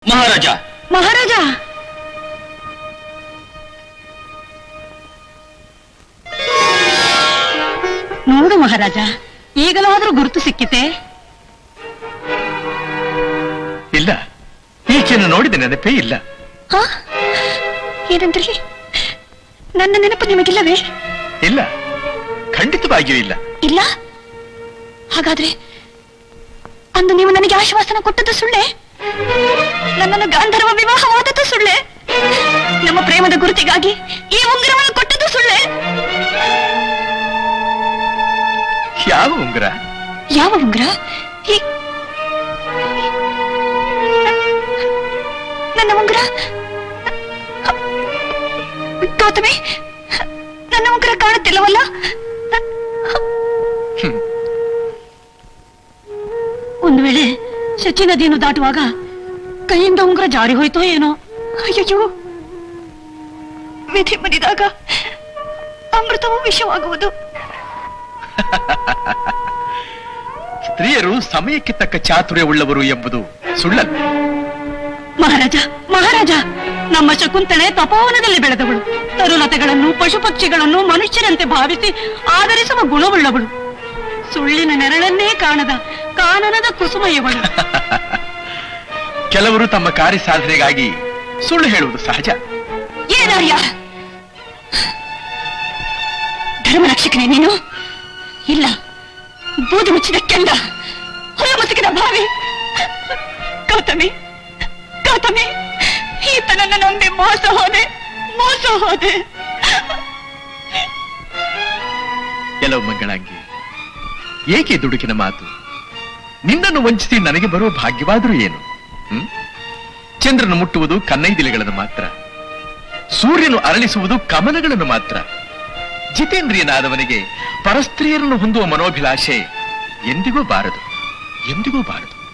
ಮಹಾರಾಜ ಮಹಾರಾಜ ನೋಡು ಮಹಾರಾಜ, ಈಗಲಾದ್ರೂ ಗುರುತು ಸಿಕ್ಕಿತೆ? ಇಲ್ಲ, ಈಕೆಯನ್ನು ನೋಡಿದ ನೆನಪೇ ಇಲ್ಲ. ಏನಂದ್ರಿ? ನನ್ನ ನೆನಪು ನಿಮಗಿಲ್ಲವೇ? ಇಲ್ಲ, ಖಂಡಿತವಾಗಿಯೂ ಇಲ್ಲ. ಇಲ್ಲ? ಹಾಗಾದ್ರೆ ಅಂದು ನೀವು ನನಗೆ ಆಶ್ವಾಸನ ಕೊಟ್ಟದ್ದು ಸುಳ್ಳೆ? ನನ್ನನ್ನು ಗಾಂಧರ್ವ ವಿವಾಹವಾದದ್ದು ಸುಳ್ಳೆ? ನಮ್ಮ ಪ್ರೇಮದ ಗುರುತಿಗಾಗಿ ಈ ಉಂಗುರವನ್ನು ಕೊಟ್ಟದ್ದು ಸುಳ್ಳೆ? ಯಾವ ಉಂಗುರ? ಯಾವ ಉಂಗುರ? ನನ್ನ ಉಂಗುರ. ಗೌತಮಿ, ನನ್ನ ಉಂಗುರ ಕಾಣುತ್ತಿಲ್ಲವಲ್ಲ? ಒಂದು ವೇಳೆ ಶಚಿ ನದಿಯನ್ನು ದಾಟುವಾಗ ಕೈಯಿಂದ ಉಂಗುರ ಜಾರಿ ಹೋಯ್ತೋ ಏನೋ. ಅಯ್ಯೋ, ವಿಧಿ ಮುನಿದಾಗ ಅಮೃತವೂ ವಿಷವಾಗುವುದು. ಸ್ತ್ರೀಯರು ಸಮಯಕ್ಕೆ ತಕ್ಕ ಚಾತುರ್ಯ ಉಳ್ಳವರು ಎಂಬುದು ಸುಳ್ಳಲ್ಲ. ಮಹಾರಾಜ, ಮಹಾರಾಜ, ನಮ್ಮ ಶಕುಂತಳೆ ತಪೋವನದಲ್ಲಿ ಬೆಳೆದವಳು. ತರುಲತೆಗಳನ್ನು, ಪಶು ಪಕ್ಷಿಗಳನ್ನು ಮನುಷ್ಯರಂತೆ ಭಾವಿಸಿ ಆದರಿಸುವ ಗುಣವುಳ್ಳವಳು. ಸುಳ್ಳಿನ ನೆರಳನ್ನೇ ಕಾಣದ ಕಾನನದ ಕುಸುಮಯವಳು. ಕೆಲವರು ತಮ್ಮ ಕಾರ್ಯ ಸಾಧನೆಗಾಗಿ ಸುಳ್ಳು ಹೇಳುವುದು ಸಹಜ. ಏನಾರ್ಯ, ಧರ್ಮರಕ್ಷಕನೇ ನೀನು? ಇಲ್ಲ, ಬೂದಿ ಮುಚ್ಚಿದ ಕೆಂಡ, ಹೊಲ ಮುಸುಕಿದ ಭಾವಿ. ಗೌತಮಿ, ಗೌತಮಿ, ಈತನನ್ನು ನಂಬಿ ಮೋಸ ಹೋದೆ, ಮೋಸ ಹೋದೆ. ಕೆಲವು ಮಂಗಳಾಂಗಿ, ಏಕೆ ದುಡುಕಿನ ಮಾತು? ನಿನ್ನನ್ನು ವಂಚಿಸಿ ನನಗೆ ಬರುವ ಭಾಗ್ಯವಾದರೂ ಏನು? ಚಂದ್ರನು ಮುಟ್ಟುವುದು ಕನ್ನೈದಿಲೆಗಳನ್ನು ಮಾತ್ರ, ಸೂರ್ಯನು ಅರಳಿಸುವುದು ಕಮಲಗಳನ್ನು ಮಾತ್ರ. ಜಿತೇಂದ್ರಿಯನಾದವನಿಗೆ ಪರಸ್ತ್ರೀಯರನ್ನು ಹೊಂದುವ ಮನೋಭಿಲಾಷೆ ಎಂದಿಗೂ ಬಾರದು, ಎಂದಿಗೂ ಬಾರದು.